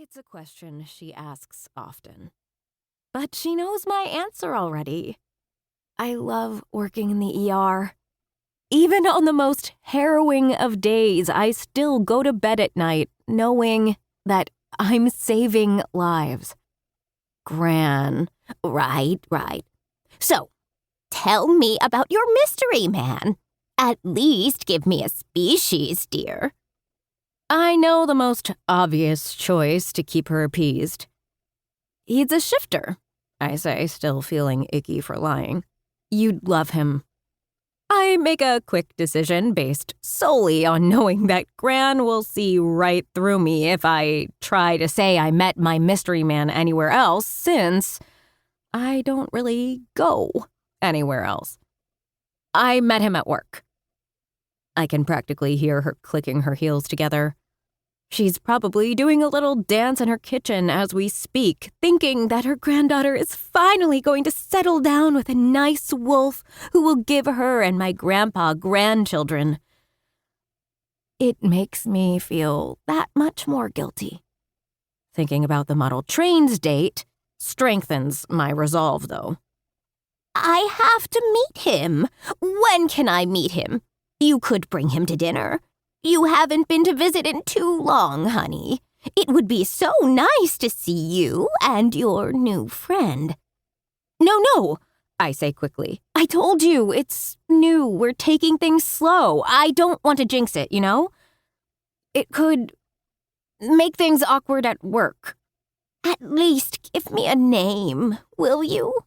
It's a question she asks often. But she knows my answer already. I love working in the ER. Even on the most harrowing of days, I still go to bed at night knowing that I'm saving lives. Gran. Right. So, tell me about your mystery man. At least give me a species, dear. I know the most obvious choice to keep her appeased. He's a shifter, I say, still feeling icky for lying. You'd love him. I make a quick decision based solely on knowing that Gran will see right through me if I try to say I met my mystery man anywhere else, since I don't really go anywhere else. I met him at work. I can practically hear her clicking her heels together. She's probably doing a little dance in her kitchen as we speak, thinking that her granddaughter is finally going to settle down with a nice wolf who will give her and my grandpa grandchildren. It makes me feel that much more guilty. Thinking about the model trains date strengthens my resolve, though. I have to meet him. When can I meet him? You could bring him to dinner. You haven't been to visit in too long, honey. It would be so nice to see you and your new friend. No, I say quickly. I told you, it's new. We're taking things slow. I don't want to jinx it, you know? It could make things awkward at work. At least give me a name, will you?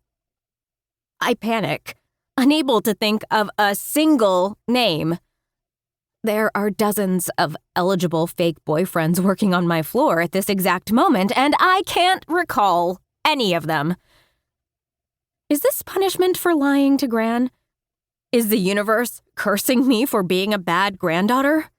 I panic, unable to think of a single name. There are dozens of eligible fake boyfriends working on my floor at this exact moment, and I can't recall any of them. Is this punishment for lying to Gran? Is the universe cursing me for being a bad granddaughter?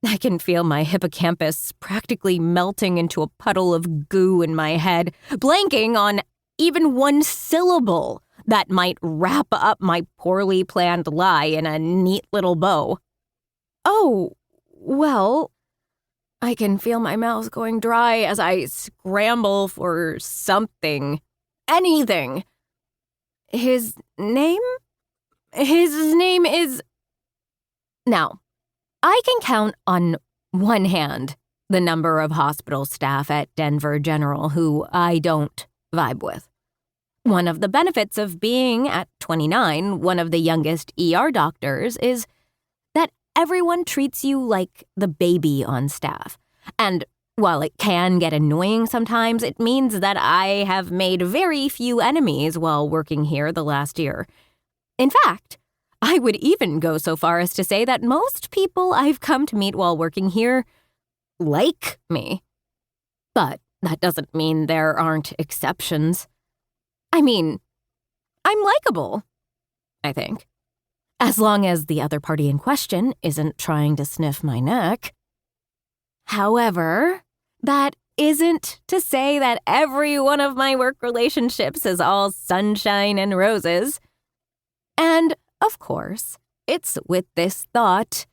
I can feel my hippocampus practically melting into a puddle of goo in my head, blanking on even one syllable that might wrap up my poorly planned lie in a neat little bow. Oh, well, I can feel my mouth going dry as I scramble for something. Anything. His name? His name is... Now, I can count on one hand the number of hospital staff at Denver General who I don't vibe with. One of the benefits of being, at 29, one of the youngest ER doctors is that everyone treats you like the baby on staff. And while it can get annoying sometimes, it means that I have made very few enemies while working here the last year. In fact, I would even go so far as to say that most people I've come to meet while working here like me. But that doesn't mean there aren't exceptions. I mean, I'm likable, I think. As long as the other party in question isn't trying to sniff my neck. However, that isn't to say that every one of my work relationships is all sunshine and roses. And, of course, it's with this thought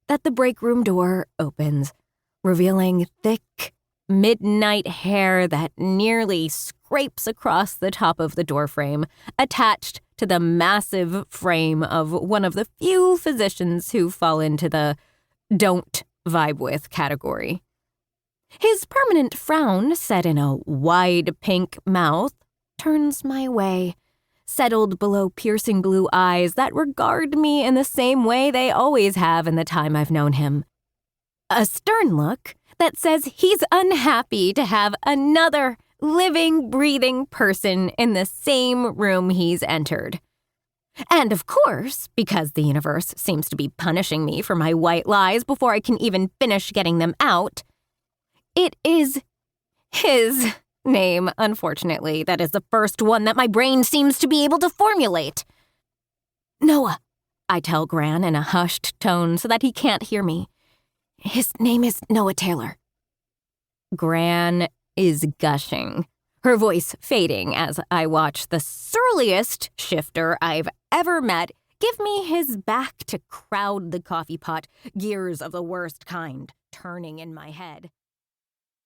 that the break room door opens, revealing thick, midnight hair that nearly scrapes across the top of the doorframe, attached to the massive frame of one of the few physicians who fall into the don't vibe with category. His permanent frown, set in a wide pink mouth, turns my way, settled below piercing blue eyes that regard me in the same way they always have in the time I've known him. A stern look that says he's unhappy to have another living, breathing person in the same room he's entered. And of course, because the universe seems to be punishing me for my white lies before I can even finish getting them out, it is his name, unfortunately, that is the first one that my brain seems to be able to formulate. Noah, I tell Gran in a hushed tone so that he can't hear me. His name is Noah Taylor. Gran is gushing, her voice fading as I watch the surliest shifter I've ever met give me his back to crowd the coffee pot, gears of the worst kind turning in my head.